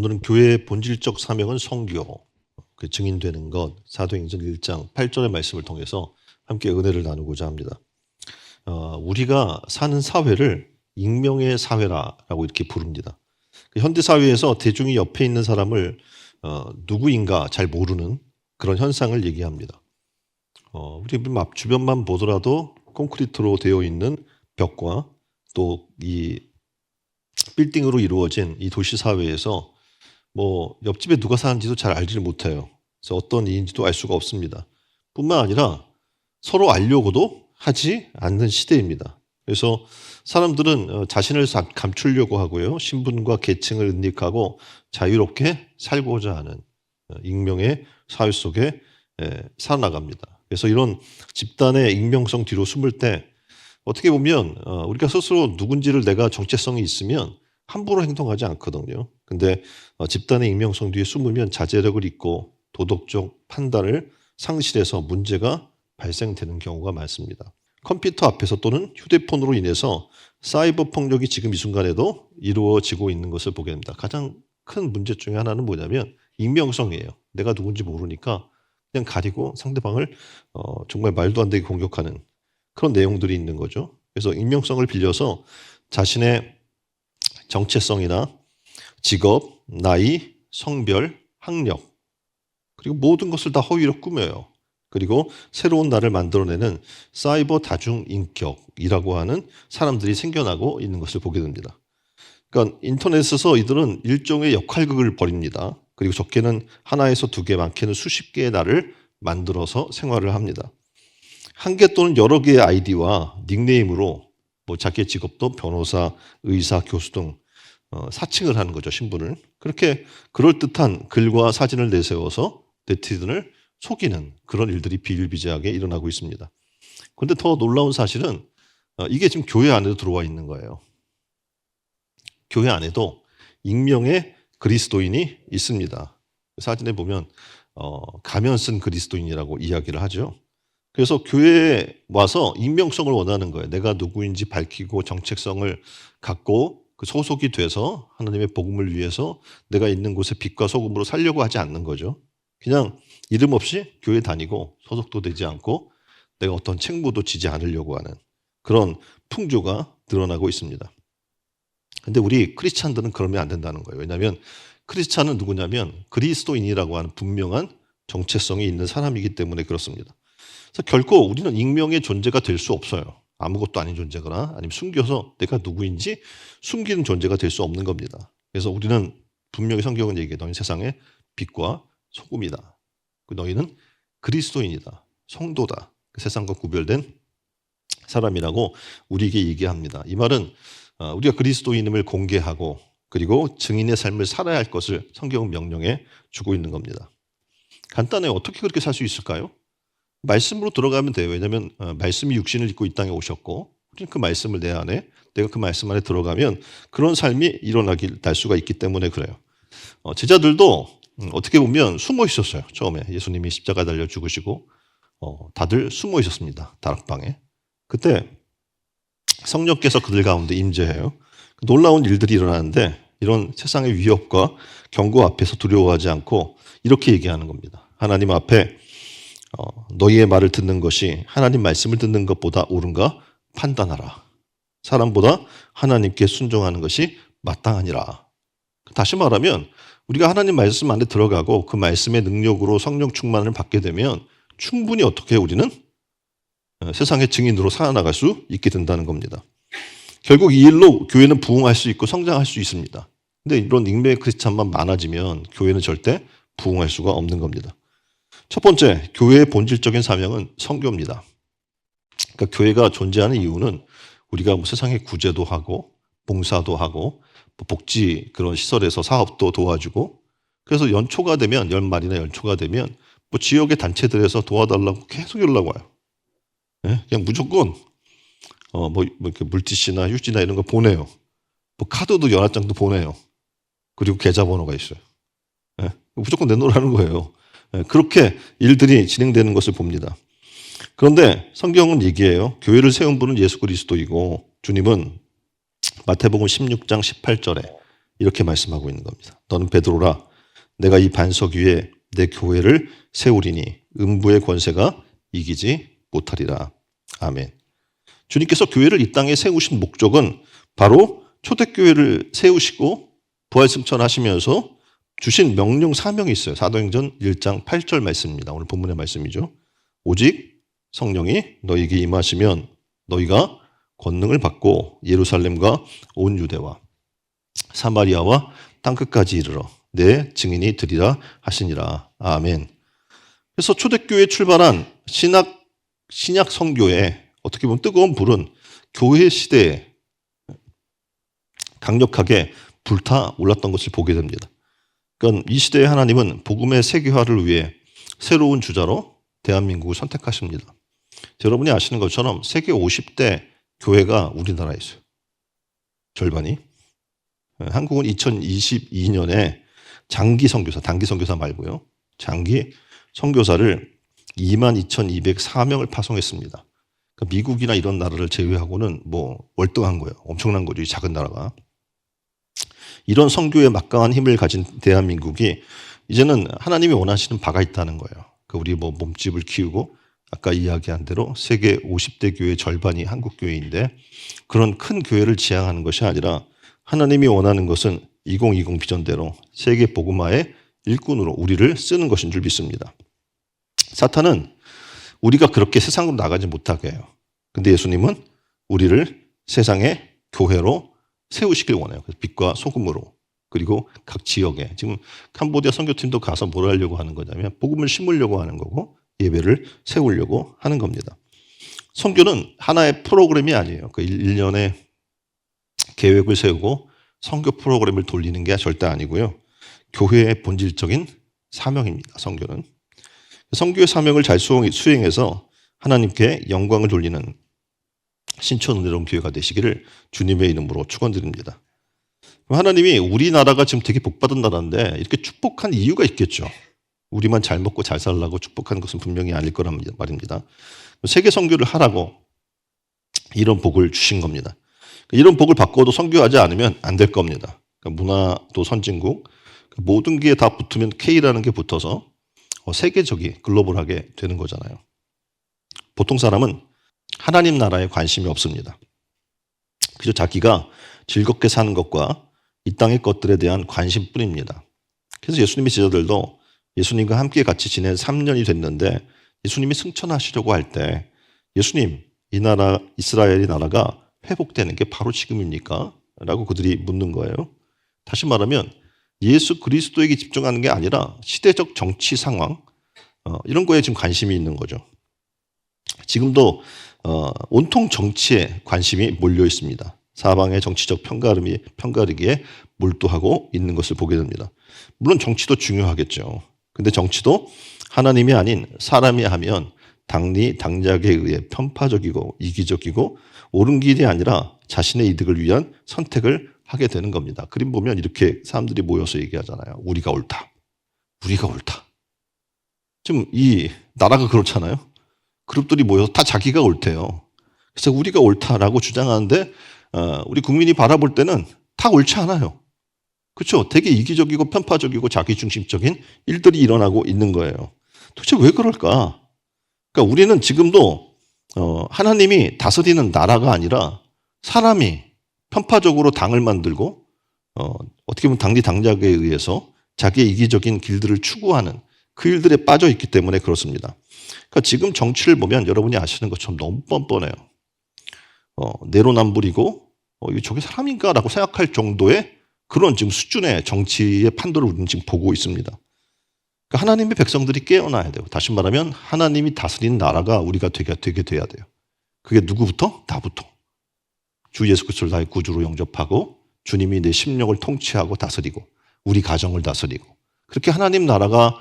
오늘은 교회의 본질적 사명은 선교, 그 증인되는 것, 사도행전 1장 8절의 말씀을 통해서 함께 은혜를 나누고자 합니다. 우리가 사는 사회를 익명의 사회라고 이렇게 부릅니다. 현대 사회에서 대중이 옆에 있는 사람을 누구인가 잘 모르는 그런 현상을 얘기합니다. 우리 앞 주변만 보더라도 콘크리트로 되어 있는 벽과 또 이 빌딩으로 이루어진 이 도시 사회에서 뭐 옆집에 누가 사는지도 잘 알지를 못해요. 그래서 어떤 이인지도 알 수가 없습니다. 뿐만 아니라 서로 알려고도 하지 않는 시대입니다. 그래서 사람들은 자신을 감추려고 하고요. 신분과 계층을 은닉하고 자유롭게 살고자 하는 익명의 사회 속에 살아나갑니다. 그래서 이런 집단의 익명성 뒤로 숨을 때 어떻게 보면 우리가 스스로 누군지를 내가 정체성이 있으면 함부로 행동하지 않거든요. 근데 집단의 익명성 뒤에 숨으면 자제력을 잃고 도덕적 판단을 상실해서 문제가 발생되는 경우가 많습니다. 컴퓨터 앞에서 또는 휴대폰으로 인해서 사이버 폭력이 지금 이 순간에도 이루어지고 있는 것을 보게 됩니다. 가장 큰 문제 중에 하나는 뭐냐면 익명성이에요. 내가 누군지 모르니까 그냥 가리고 상대방을 정말 말도 안 되게 공격하는 그런 내용들이 있는 거죠. 그래서 익명성을 빌려서 자신의 정체성이나 직업, 나이, 성별, 학력 그리고 모든 것을 다 허위로 꾸며요. 그리고 새로운 나를 만들어내는 사이버 다중인격이라고 하는 사람들이 생겨나고 있는 것을 보게 됩니다. 그러니까 인터넷에서 이들은 일종의 역할극을 벌입니다. 그리고 적게는 하나에서 두 개, 많게는 수십 개의 나를 만들어서 생활을 합니다. 한 개 또는 여러 개의 아이디와 닉네임으로 뭐 자기의 직업도 변호사, 의사, 교수 등 사칭을 하는 거죠, 신분을. 그렇게 그럴듯한 글과 사진을 내세워서 네티즌을 속이는 그런 일들이 비일비재하게 일어나고 있습니다. 그런데 더 놀라운 사실은 이게 지금 교회 안에도 들어와 있는 거예요. 교회 안에도 익명의 그리스도인이 있습니다. 사진에 보면 가면 쓴 그리스도인이라고 이야기를 하죠. 그래서 교회에 와서 익명성을 원하는 거예요. 내가 누구인지 밝히고 정체성을 갖고 그 소속이 돼서 하나님의 복음을 위해서 내가 있는 곳에 빛과 소금으로 살려고 하지 않는 거죠. 그냥 이름 없이 교회 다니고 소속도 되지 않고 내가 어떤 책무도 지지 않으려고 하는 그런 풍조가 드러나고 있습니다. 근데 우리 크리스찬들은 그러면 안 된다는 거예요. 왜냐하면 크리스찬은 누구냐면 그리스도인이라고 하는 분명한 정체성이 있는 사람이기 때문에 그렇습니다. 그래서 결코 우리는 익명의 존재가 될 수 없어요. 아무것도 아닌 존재거나 아니면 숨겨서 내가 누구인지 숨기는 존재가 될 수 없는 겁니다. 그래서 우리는 분명히 성경은 얘기해요. 너희는 세상의 빛과 소금이다. 너희는 그리스도인이다. 성도다. 세상과 구별된 사람이라고 우리에게 얘기합니다. 이 말은 우리가 그리스도인임을 공개하고 그리고 증인의 삶을 살아야 할 것을 성경은 명령해 주고 있는 겁니다. 간단해요. 어떻게 그렇게 살 수 있을까요? 말씀으로 들어가면 돼요. 왜냐하면 말씀이 육신을 입고 이 땅에 오셨고 우리는 그 말씀을 내 안에 내가 그 말씀 안에 들어가면 그런 삶이 날 수가 있기 때문에 그래요. 제자들도 어떻게 보면 숨어 있었어요. 처음에 예수님이 십자가 달려 죽으시고 다들 숨어 있었습니다. 다락방에. 그때 성령께서 그들 가운데 임재해요. 놀라운 일들이 일어나는데 이런 세상의 위협과 경고 앞에서 두려워하지 않고 이렇게 얘기하는 겁니다. 하나님 앞에 너희의 말을 듣는 것이 하나님 말씀을 듣는 것보다 옳은가 판단하라. 사람보다 하나님께 순종하는 것이 마땅하니라. 다시 말하면 우리가 하나님 말씀 안에 들어가고 그 말씀의 능력으로 성령 충만을 받게 되면 충분히 어떻게 우리는 세상의 증인으로 살아나갈 수 있게 된다는 겁니다. 결국 이 일로 교회는 부흥할 수 있고 성장할 수 있습니다. 근데 이런 익명의 크리스찬만 많아지면 교회는 절대 부흥할 수가 없는 겁니다. 첫 번째, 교회의 본질적인 사명은 선교입니다. 그러니까 교회가 존재하는 이유는 우리가 뭐 세상에 구제도 하고 봉사도 하고 복지 그런 시설에서 사업도 도와주고 그래서 연초가 되면 연말이나 연초가 되면 뭐 지역의 단체들에서 도와달라고 계속 연락 와요. 네? 그냥 무조건 뭐 이렇게 물티슈나 휴지나 이런 거 보내요. 뭐 카드도 연합장도 보내요. 그리고 계좌번호가 있어요. 네? 무조건 내놓으라는 거예요. 네? 그렇게 일들이 진행되는 것을 봅니다. 그런데 성경은 얘기해요. 교회를 세운 분은 예수 그리스도이고 주님은 마태복음 16장 18절에 이렇게 말씀하고 있는 겁니다. 너는 베드로라, 내가 이 반석 위에 내 교회를 세우리니 음부의 권세가 이기지 못하리라. 아멘. 주님께서 교회를 이 땅에 세우신 목적은 바로 초대교회를 세우시고 부활승천하시면서 주신 명령 사명이 있어요. 사도행전 1장 8절 말씀입니다. 오늘 본문의 말씀이죠. 오직 성령이 너희에게 임하시면 너희가 권능을 받고 예루살렘과 온 유대와 사마리아와 땅끝까지 이르러 내 증인이 되리라 하시니라. 아멘. 그래서 초대교회에 출발한 신약 성교에 어떻게 보면 뜨거운 불은 교회 시대에 강력하게 불타 올랐던 것을 보게 됩니다. 그러니까 이 시대의 하나님은 복음의 세계화를 위해 새로운 주자로 대한민국을 선택하십니다. 여러분이 아시는 것처럼 세계 50대 교회가 우리나라에 있어요. 절반이. 한국은 2022년에 장기 선교사, 단기 선교사 말고요. 장기 선교사를 22,204명을 파송했습니다. 그러니까 미국이나 이런 나라를 제외하고는 뭐 월등한 거예요. 엄청난 거죠. 이 작은 나라가. 이런 선교에 막강한 힘을 가진 대한민국이 이제는 하나님이 원하시는 바가 있다는 거예요. 우리 뭐 몸집을 키우고 아까 이야기한 대로 세계 50대 교회 절반이 한국 교회인데 그런 큰 교회를 지향하는 것이 아니라 하나님이 원하는 것은 2020 비전대로 세계 복음화의 일꾼으로 우리를 쓰는 것인 줄 믿습니다. 사탄은 우리가 그렇게 세상으로 나가지 못하게 해요. 근데 예수님은 우리를 세상의 교회로 세우시길 원해요. 그래서 빛과 소금으로. 그리고 각 지역에. 지금 캄보디아 선교팀도 가서 뭘 하려고 하는 거냐면 복음을 심으려고 하는 거고 예배를 세우려고 하는 겁니다. 선교는 하나의 프로그램이 아니에요. 그 1년에 계획을 세우고 선교 프로그램을 돌리는 게 절대 아니고요. 교회의 본질적인 사명입니다. 선교는. 선교의 사명을 잘 수행해서 하나님께 영광을 돌리는 신촌 은혜로운 교회가 되시기를 주님의 이름으로 축원드립니다. 하나님이 우리나라가 지금 되게 복받은 나라인데 이렇게 축복한 이유가 있겠죠. 우리만 잘 먹고 잘 살라고 축복하는 것은 분명히 아닐 거란 말입니다. 세계 선교를 하라고 이런 복을 주신 겁니다. 이런 복을 받고도 선교하지 않으면 안 될 겁니다. 문화도 선진국 모든 게 다 붙으면 K라는 게 붙어서 세계적이 글로벌하게 되는 거잖아요. 보통 사람은 하나님 나라에 관심이 없습니다. 그저 자기가 즐겁게 사는 것과 이 땅의 것들에 대한 관심뿐입니다. 그래서 예수님의 제자들도 예수님과 함께 같이 지낸 3년이 됐는데 예수님이 승천하시려고 할 때 예수님, 이 나라 이스라엘의 나라가 회복되는 게 바로 지금입니까? 라고 그들이 묻는 거예요. 다시 말하면 예수 그리스도에게 집중하는 게 아니라 시대적 정치 상황 이런 거에 지금 관심이 있는 거죠. 지금도 온통 정치에 관심이 몰려 있습니다. 사방의 정치적 편가르기에 몰두하고 있는 것을 보게 됩니다. 물론 정치도 중요하겠죠. 근데 정치도 하나님이 아닌 사람이 하면 당리 당작에 의해 편파적이고 이기적이고 옳은 길이 아니라 자신의 이득을 위한 선택을 하게 되는 겁니다. 그림 보면 이렇게 사람들이 모여서 얘기하잖아요. 우리가 옳다. 우리가 옳다. 지금 이 나라가 그렇잖아요. 그룹들이 모여서 다 자기가 옳대요. 그래서 우리가 옳다라고 주장하는데 우리 국민이 바라볼 때는 다 옳지 않아요. 그렇죠? 되게 이기적이고 편파적이고 자기중심적인 일들이 일어나고 있는 거예요. 도대체 왜 그럴까? 그러니까 우리는 지금도 하나님이 다스리는 나라가 아니라 사람이 편파적으로 당을 만들고 어떻게 보면 당리 당작에 의해서 자기의 이기적인 길들을 추구하는 그 일들에 빠져 있기 때문에 그렇습니다. 그러니까 지금 정치를 보면 여러분이 아시는 것처럼 너무 뻔뻔해요. 내로남불이고 저게 사람인가? 라고 생각할 정도의 그런 지금 수준의 정치의 판도를 우리는 지금 보고 있습니다. 그러니까 하나님의 백성들이 깨어나야 돼요. 다시 말하면 하나님이 다스리는 나라가 우리가 되게 돼야 돼요. 그게 누구부터? 나부터. 주 예수 그리스도를 나의 구주로 영접하고 주님이 내 심령을 통치하고 다스리고 우리 가정을 다스리고 그렇게 하나님 나라가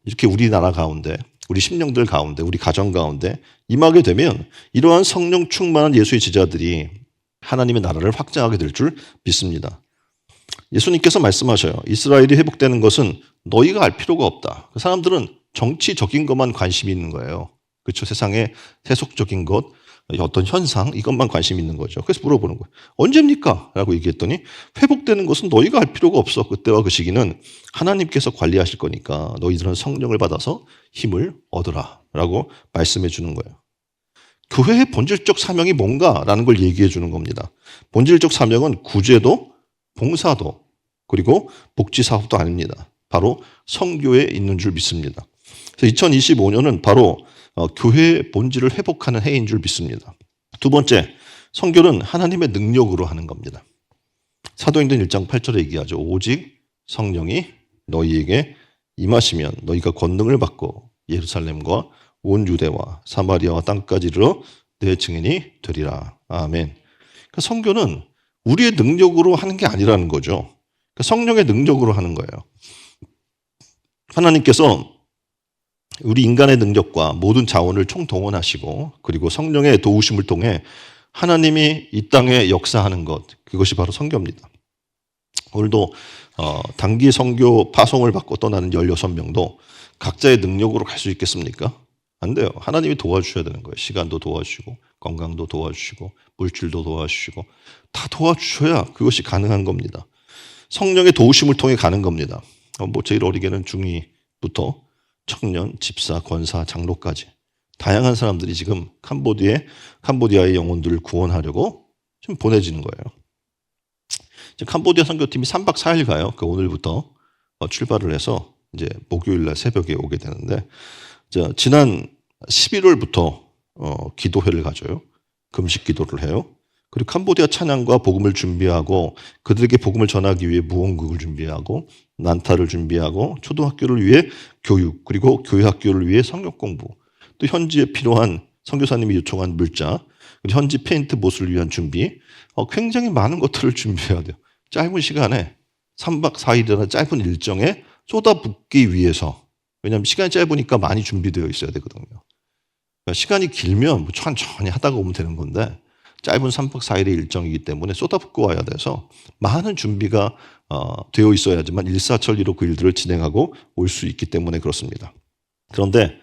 이렇게 우리나라 가운데 우리 심령들 가운데 우리 가정 가운데 임하게 되면 이러한 성령 충만한 예수의 제자들이 하나님의 나라를 확장하게 될 줄 믿습니다. 예수님께서 말씀하셔요. 이스라엘이 회복되는 것은 너희가 알 필요가 없다. 그 사람들은 정치적인 것만 관심이 있는 거예요. 그렇죠. 세상의 세속적인 것, 어떤 현상 이것만 관심 있는 거죠. 그래서 물어보는 거예요. 언제입니까? 라고 얘기했더니 회복되는 것은 너희가 할 필요가 없어. 그때와 그 시기는 하나님께서 관리하실 거니까 너희들은 성령을 받아서 힘을 얻으라 라고 말씀해 주는 거예요. 교회의 본질적 사명이 뭔가라는 걸 얘기해 주는 겁니다. 본질적 사명은 구제도 봉사도 그리고 복지사업도 아닙니다. 바로 성교에 있는 줄 믿습니다. 그래서 2025년은 바로 교회의 본질을 회복하는 해인 줄 믿습니다. 두 번째, 성교는 하나님의 능력으로 하는 겁니다. 사도행전 1장 8절에 얘기하죠. 오직 성령이 너희에게 임하시면 너희가 권능을 받고 예루살렘과 온 유대와 사마리아와 땅까지 이르러 내 증인이 되리라. 아멘. 그러니까 성교는 우리의 능력으로 하는 게 아니라는 거죠. 그러니까 성령의 능력으로 하는 거예요. 하나님께서 우리 인간의 능력과 모든 자원을 총동원하시고 그리고 성령의 도우심을 통해 하나님이 이 땅에 역사하는 것, 그것이 바로 성교입니다. 오늘도 단기 성교 파송을 받고 떠나는 16명도 각자의 능력으로 갈 수 있겠습니까? 안 돼요. 하나님이 도와주셔야 되는 거예요. 시간도 도와주시고 건강도 도와주시고 물질도 도와주시고 다 도와주셔야 그것이 가능한 겁니다. 성령의 도우심을 통해 가는 겁니다. 제일 어리게는 중2부터 청년, 집사, 권사, 장로까지 다양한 사람들이 지금 캄보디아의 영혼들을 구원하려고 지금 보내지는 거예요. 지금 캄보디아 선교팀이 3박 4일 가요. 오늘부터 출발을 해서 이제 목요일 날 새벽에 오게 되는데 지난 11월부터 기도회를 가져요. 금식 기도를 해요. 그리고 캄보디아 찬양과 복음을 준비하고 그들에게 복음을 전하기 위해 무언극을 준비하고 난타를 준비하고 초등학교를 위해 교육 그리고 교회 학교를 위해 성경 공부 또 현지에 필요한 선교사님이 요청한 물자 그리고 현지 페인트 못을 위한 준비 굉장히 많은 것들을 준비해야 돼요. 짧은 시간에 3박 4일이라는 짧은 일정에 쏟아붓기 위해서 왜냐하면 시간이 짧으니까 많이 준비되어 있어야 되거든요. 그러니까 시간이 길면 천천히 하다가 오면 되는 건데 짧은 3박 4일의 일정이기 때문에 쏟아붓고 와야 돼서 많은 준비가 되어 있어야지만 일사천리로 그 일들을 진행하고 올 수 있기 때문에 그렇습니다. 그런데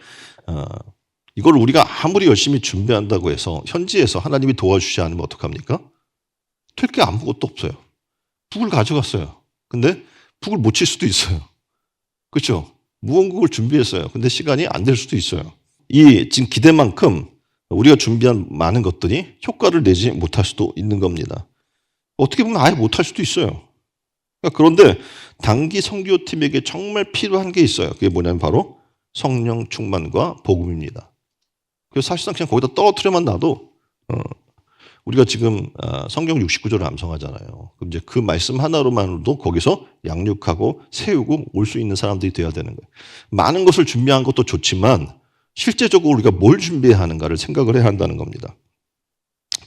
이걸 우리가 아무리 열심히 준비한다고 해서 현지에서 하나님이 도와주지 않으면 어떡합니까? 될 게 아무것도 없어요. 북을 가져갔어요. 근데 북을 못 칠 수도 있어요. 그렇죠? 무언국을 준비했어요. 근데 시간이 안 될 수도 있어요. 이 지금 기대만큼 우리가 준비한 많은 것들이 효과를 내지 못할 수도 있는 겁니다. 어떻게 보면 아예 못할 수도 있어요. 그런데 단기 선교팀에게 정말 필요한 게 있어요. 그게 뭐냐면 바로 성령 충만과 복음입니다. 그래서 사실상 그냥 거기다 떨어뜨려만 놔도 우리가 지금 성경 69절을 암송하잖아요. 그럼 이제 그 말씀 하나로만으로도 거기서 양육하고 세우고 올 수 있는 사람들이 되어야 되는 거예요. 많은 것을 준비한 것도 좋지만 실제적으로 우리가 뭘 준비해야 하는가를 생각을 해야 한다는 겁니다.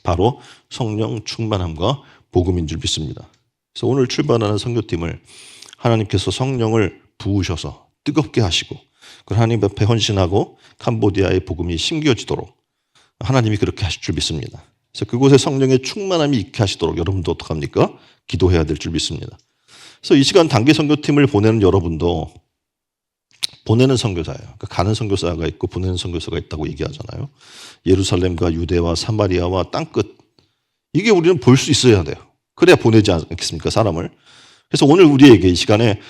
바로 성령 충만함과 복음인 줄 믿습니다. 그래서 오늘 출발하는 선교팀을 하나님께서 성령을 부으셔서 뜨겁게 하시고 그 하나님 앞에 헌신하고 캄보디아의 복음이 심겨지도록 하나님이 그렇게 하실 줄 믿습니다. 그래서 그곳에 성령의 충만함이 있게 하시도록 여러분도 어떡합니까? 기도해야 될 줄 믿습니다. 그래서 이 시간 단기 선교팀을 보내는 여러분도 보내는 선교사예요. 그러니까 가는 선교사가 있고 보내는 선교사가 있다고 얘기하잖아요. 예루살렘과 유대와 사마리아와 땅끝 이게 우리는 볼 수 있어야 돼요. 그래야 보내지 않겠습니까? 사람을. 그래서 오늘 우리에게 이 시간에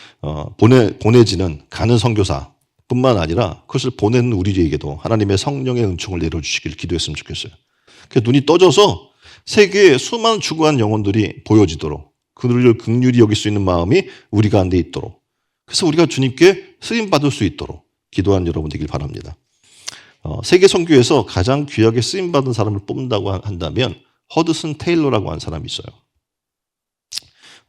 보내지는 가는 선교사뿐만 아니라 그것을 보내는 우리에게도 하나님의 성령의 은총을 내려주시길 기도했으면 좋겠어요. 눈이 떠져서 세계에 수많은 추구한 영혼들이 보여지도록 그들을 긍휼히 여길 수 있는 마음이 우리 가운데 있도록 그래서 우리가 주님께 쓰임받을 수 있도록 기도한 여러분 되길 바랍니다. 세계 선교에서 가장 귀하게 쓰임받은 사람을 뽑는다고 한다면 허드슨 테일러라고 하는 사람이 있어요.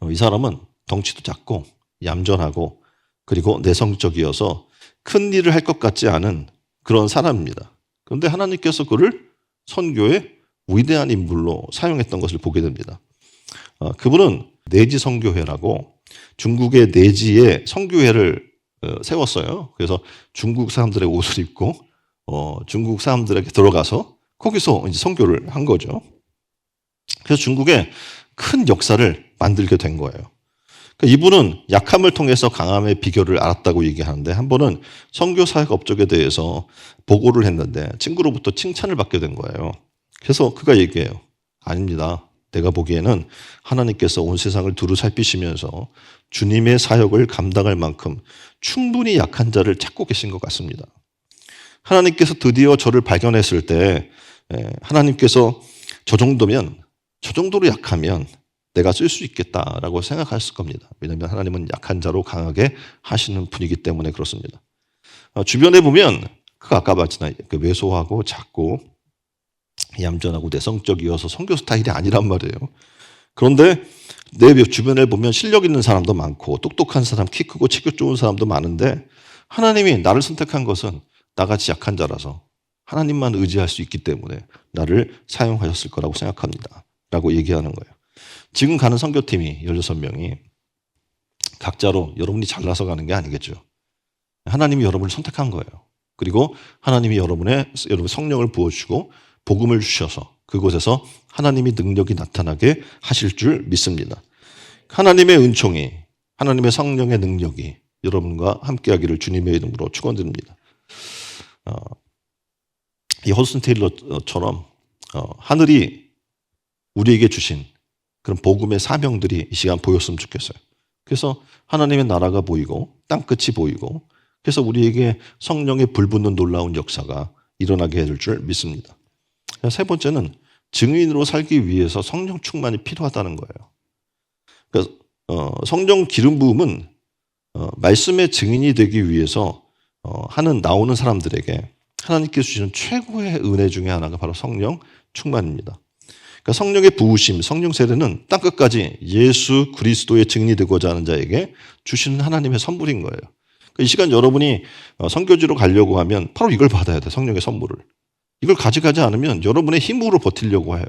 이 사람은 덩치도 작고 얌전하고 그리고 내성적이어서 큰 일을 할 것 같지 않은 그런 사람입니다. 그런데 하나님께서 그를 선교의 위대한 인물로 사용했던 것을 보게 됩니다. 그분은 내지 선교회라고 중국의 내지에 선교회를 세웠어요. 그래서 중국 사람들의 옷을 입고 중국 사람들에게 들어가서 거기서 이제 선교를 한 거죠. 그래서 중국에 큰 역사를 만들게 된 거예요. 그러니까 이분은 약함을 통해서 강함의 비결을 알았다고 얘기하는데 한 번은 선교 사역 업적에 대해서 보고를 했는데 친구로부터 칭찬을 받게 된 거예요. 그래서 그가 얘기해요. 아닙니다. 내가 보기에는 하나님께서 온 세상을 두루 살피시면서 주님의 사역을 감당할 만큼 충분히 약한 자를 찾고 계신 것 같습니다. 하나님께서 드디어 저를 발견했을 때 하나님께서 저 정도로 약하면 내가 쓸 수 있겠다라고 생각했을 겁니다. 왜냐하면 하나님은 약한 자로 강하게 하시는 분이기 때문에 그렇습니다. 주변에 보면 그 아까 말했잖아요. 왜소하고 작고 얌전하고 내성적이어서 선교 스타일이 아니란 말이에요. 그런데 내 주변에 보면 실력 있는 사람도 많고 똑똑한 사람, 키 크고 체격 좋은 사람도 많은데 하나님이 나를 선택한 것은 나같이 약한 자라서 하나님만 의지할 수 있기 때문에 나를 사용하셨을 거라고 생각합니다. 라고 얘기하는 거예요. 지금 가는 선교팀이 16명이 각자로 여러분이 잘나서 가는 게 아니겠죠. 하나님이 여러분을 선택한 거예요. 그리고 하나님이 여러분 성령을 부어주시고 복음을 주셔서 그곳에서 하나님이 능력이 나타나게 하실 줄 믿습니다. 하나님의 은총이, 하나님의 성령의 능력이 여러분과 함께하기를 주님의 이름으로 축원드립니다. 이 허슨 테일러처럼 하늘이 우리에게 주신 그런 복음의 사명들이 이 시간 보였으면 좋겠어요. 그래서 하나님의 나라가 보이고 땅끝이 보이고 그래서 우리에게 성령의 불붙는 놀라운 역사가 일어나게 해줄 줄 믿습니다. 세 번째는 증인으로 살기 위해서 성령 충만이 필요하다는 거예요. 그래서 성령 기름 부음은 말씀의 증인이 되기 위해서 나오는 사람들에게 하나님께서 주시는 최고의 은혜 중에 하나가 바로 성령 충만입니다. 그러니까 성령의 부으심, 성령 세례는 땅끝까지 예수 그리스도의 증인이 되고자 하는 자에게 주시는 하나님의 선물인 거예요. 이 시간 여러분이 선교지로 가려고 하면 바로 이걸 받아야 돼, 성령의 선물을. 이걸 가져가지 않으면 여러분의 힘으로 버티려고 해요.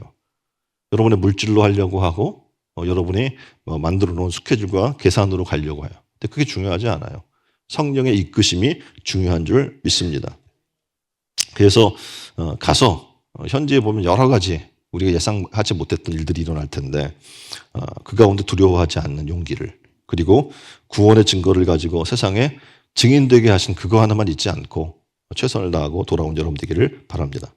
여러분의 물질로 하려고 하고 여러분이 만들어 놓은 스케줄과 계산으로 가려고 해요. 근데 그게 중요하지 않아요. 성령의 이끄심이 중요한 줄 믿습니다. 그래서 가서 현지에 보면 여러 가지 우리가 예상하지 못했던 일들이 일어날 텐데 그 가운데 두려워하지 않는 용기를 그리고 구원의 증거를 가지고 세상에 증인되게 하신 그거 하나만 잊지 않고 최선을 다하고 돌아온 여러분 되기를 바랍니다.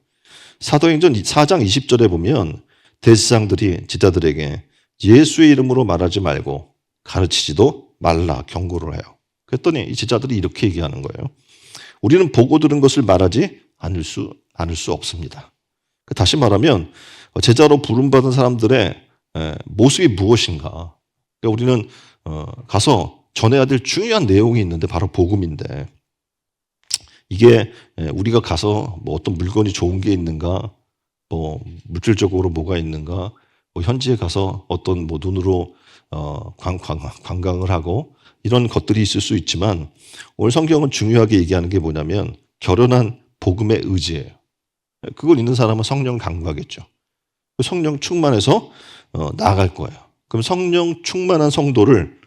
사도행전 4장 20절에 보면 대제사장들이 제자들에게 예수의 이름으로 말하지 말고 가르치지도 말라 경고를 해요. 그랬더니 이 제자들이 이렇게 얘기하는 거예요. 우리는 보고 들은 것을 말하지 않을 수 없습니다. 다시 말하면 제자로 부름받은 사람들의 모습이 무엇인가. 그러니까 우리는 가서 전해야 될 중요한 내용이 있는데 바로 복음인데 이게 우리가 가서 뭐 어떤 물건이 좋은 게 있는가, 뭐 물질적으로 뭐가 있는가, 뭐 현지에 가서 어떤 뭐 눈으로 관광을 하고 이런 것들이 있을 수 있지만 오늘 성경은 중요하게 얘기하는 게 뭐냐면 결연한 복음의 의지예요. 그걸 있는 사람은 성령 강구하겠죠. 성령 충만해서 나아갈 거예요. 그럼 성령 충만한 성도를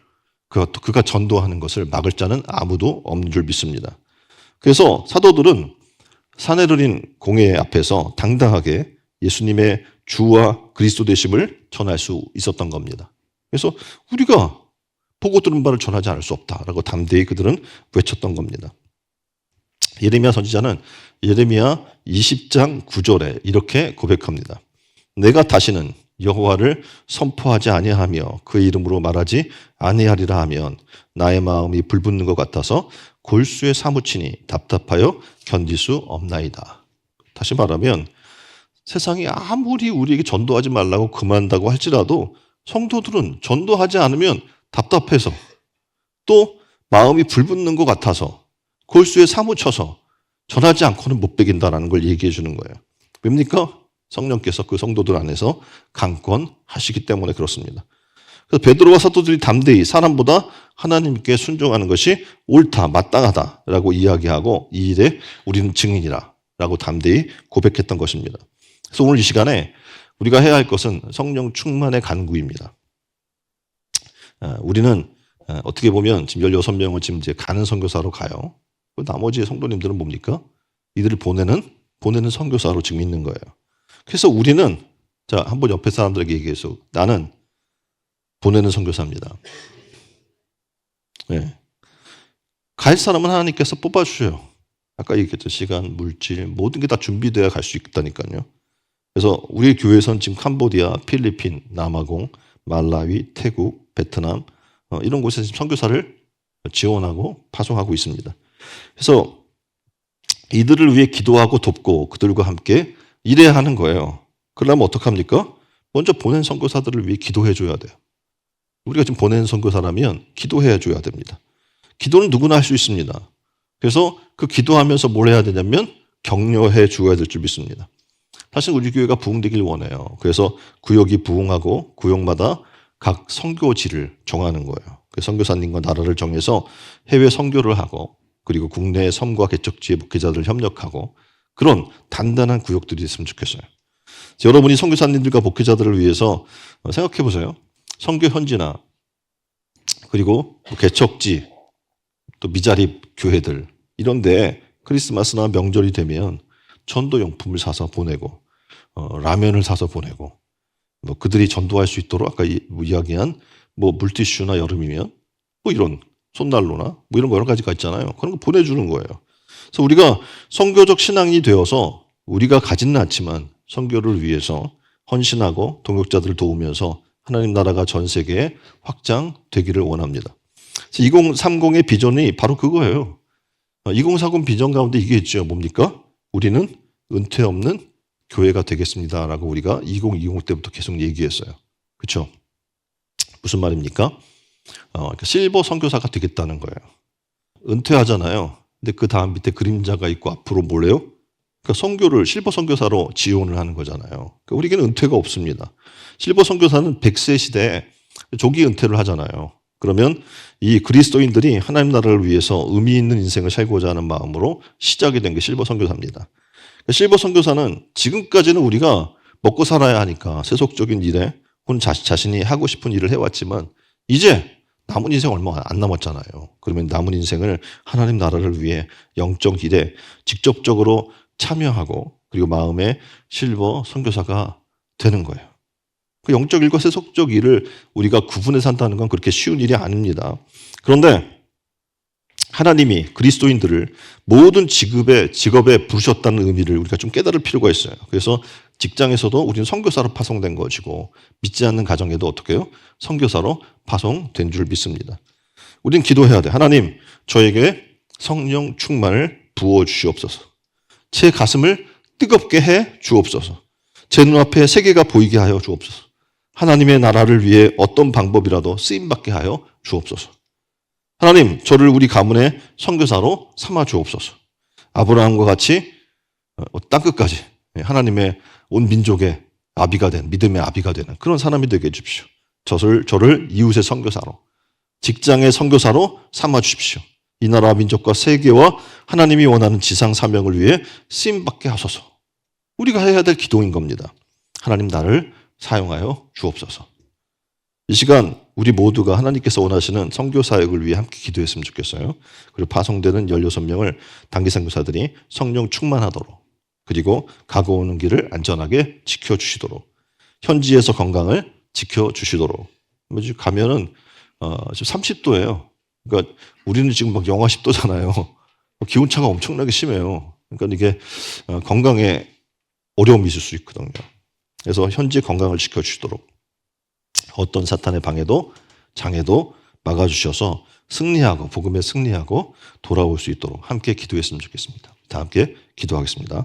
그가 전도하는 것을 막을 자는 아무도 없는 줄 믿습니다. 그래서 사도들은 사내들인 공회 앞에서 당당하게 예수님의 주와 그리스도 되심을 전할 수 있었던 겁니다. 그래서 우리가 보고 들은 바를 전하지 않을 수 없다라고 담대히 그들은 외쳤던 겁니다. 예레미야 선지자는 예레미야 20장 9절에 이렇게 고백합니다. 내가 다시는 여호와를 선포하지 아니하며 그의 이름으로 말하지 아니하리라 하면 나의 마음이 불붙는 것 같아서 골수에 사무치니 답답하여 견딜 수 없나이다. 다시 말하면 세상이 아무리 우리에게 전도하지 말라고 금한다고 할지라도 성도들은 전도하지 않으면 답답해서 또 마음이 불붙는 것 같아서 골수에 사무쳐서 전하지 않고는 못 베긴다는 걸 얘기해 주는 거예요. 왜입니까? 성령께서 그 성도들 안에서 강권하시기 때문에 그렇습니다. 그래서 베드로와 사도들이 담대히 사람보다 하나님께 순종하는 것이 옳다, 마땅하다라고 이야기하고 이 일에 우리는 증인이라라고 담대히 고백했던 것입니다. 그래서 오늘 이 시간에 우리가 해야 할 것은 성령 충만의 간구입니다. 우리는 어떻게 보면 지금 16명은 지금 이제 가는 선교사로 가요. 나머지 성도님들은 뭡니까? 이들을 보내는 선교사로 지금 있는 거예요. 그래서 우리는 자, 한번 옆에 사람들에게 얘기해서 나는 보내는 선교사입니다. 네. 갈 사람은 하나님께서 뽑아주셔요. 아까 얘기했던 시간, 물질, 모든 게 다 준비되어야 갈 수 있다니까요. 그래서 우리 교회에서는 지금 캄보디아, 필리핀, 남아공, 말라위, 태국, 베트남 이런 곳에 지금 선교사를 지원하고 파송하고 있습니다. 그래서 이들을 위해 기도하고 돕고 그들과 함께 일해야 하는 거예요. 그러려면 어떡합니까? 먼저 보낸 선교사들을 위해 기도해 줘야 돼요. 우리가 지금 보낸 선교사라면 기도해 줘야 됩니다. 기도는 누구나 할 수 있습니다. 그래서 그 기도하면서 뭘 해야 되냐면 격려해 줘야 될 줄 믿습니다. 사실 우리 교회가 부흥되길 원해요. 그래서 구역이 부흥하고 구역마다 각 선교지를 정하는 거예요. 그 선교사님과 나라를 정해서 해외 선교를 하고 그리고 국내 섬과 개척지의 목회자들 협력하고 그런 단단한 구역들이 있으면 좋겠어요. 여러분이 선교사님들과 목회자들을 위해서 생각해 보세요. 선교 현지나 그리고 개척지 또 미자립 교회들 이런데 크리스마스나 명절이 되면 전도 용품을 사서 보내고 라면을 사서 보내고 뭐 그들이 전도할 수 있도록 아까 이야기한 뭐 물티슈나 여름이면 뭐 이런 손난로나 뭐 이런 거 여러 가지가 있잖아요. 그런 거 보내주는 거예요. 그래서 우리가 선교적 신앙이 되어서 우리가 가지는 않지만 선교를 위해서 헌신하고 동역자들을 도우면서 하나님 나라가 전 세계에 확장되기를 원합니다. 2030의 비전이 바로 그거예요. 2040 비전 가운데 이게 있죠. 뭡니까? 우리는 은퇴 없는 교회가 되겠습니다라고 우리가 2020 때부터 계속 얘기했어요. 그렇죠? 무슨 말입니까? 실버 선교사가 되겠다는 거예요. 은퇴하잖아요. 근데 그 다음 밑에 그림자가 있고 앞으로 뭐래요? 그러니까 선교를 실버 선교사로 지원을 하는 거잖아요. 그러니까 우리에게는 은퇴가 없습니다. 실버 선교사는 100세 시대에 조기 은퇴를 하잖아요. 그러면 이 그리스도인들이 하나님 나라를 위해서 의미 있는 인생을 살고자 하는 마음으로 시작이 된 게 실버 선교사입니다. 그러니까 실버 선교사는 지금까지는 우리가 먹고 살아야 하니까 세속적인 일에 혹은 자신이 하고 싶은 일을 해왔지만 이제 남은 인생 얼마 안 남았잖아요. 그러면 남은 인생을 하나님 나라를 위해 영적 일에 직접적으로 참여하고 그리고 마음의 실버 선교사가 되는 거예요. 그 영적 일과 세속적 일을 우리가 구분해 산다는 건 그렇게 쉬운 일이 아닙니다. 그런데 하나님이 그리스도인들을 모든 직업에 부르셨다는 의미를 우리가 좀 깨달을 필요가 있어요. 그래서 직장에서도 우리는 선교사로 파송된 것이고 믿지 않는 가정에도 어떻게 해요? 선교사로 파송된 줄 믿습니다. 우리는 기도해야 돼. 하나님, 저에게 성령 충만을 부어 주시옵소서. 제 가슴을 뜨겁게 해 주옵소서. 제 눈앞에 세계가 보이게 하여 주옵소서. 하나님의 나라를 위해 어떤 방법이라도 쓰임받게 하여 주옵소서. 하나님, 저를 우리 가문의 선교사로 삼아 주옵소서. 아브라함과 같이 땅끝까지 하나님의 온 민족의 아비가 된, 믿음의 아비가 되는 그런 사람이 되게 해주십시오. 저를 이웃의 선교사로, 직장의 선교사로 삼아 주십시오. 이 나라 민족과 세계와 하나님이 원하는 지상 사명을 위해 쓰임받게 하소서. 우리가 해야 될 기도인 겁니다. 하나님 나를 사용하여 주옵소서. 이 시간 우리 모두가 하나님께서 원하시는 선교 사역을 위해 함께 기도했으면 좋겠어요. 그리고 파송되는 16명을 단기 선교사들이 성령 충만하도록 그리고 가고 오는 길을 안전하게 지켜주시도록 현지에서 건강을 지켜주시도록 가면은 지금 30도예요. 그러니까 우리는 지금 막 영하 10도잖아요. 기온차가 엄청나게 심해요. 그러니까 이게 건강에 어려움이 있을 수 있거든요. 그래서 현지 건강을 지켜주시도록 어떤 사탄의 방해도 장애도 막아주셔서 승리하고 복음에 승리하고 돌아올 수 있도록 함께 기도했으면 좋겠습니다. 다 함께 기도하겠습니다.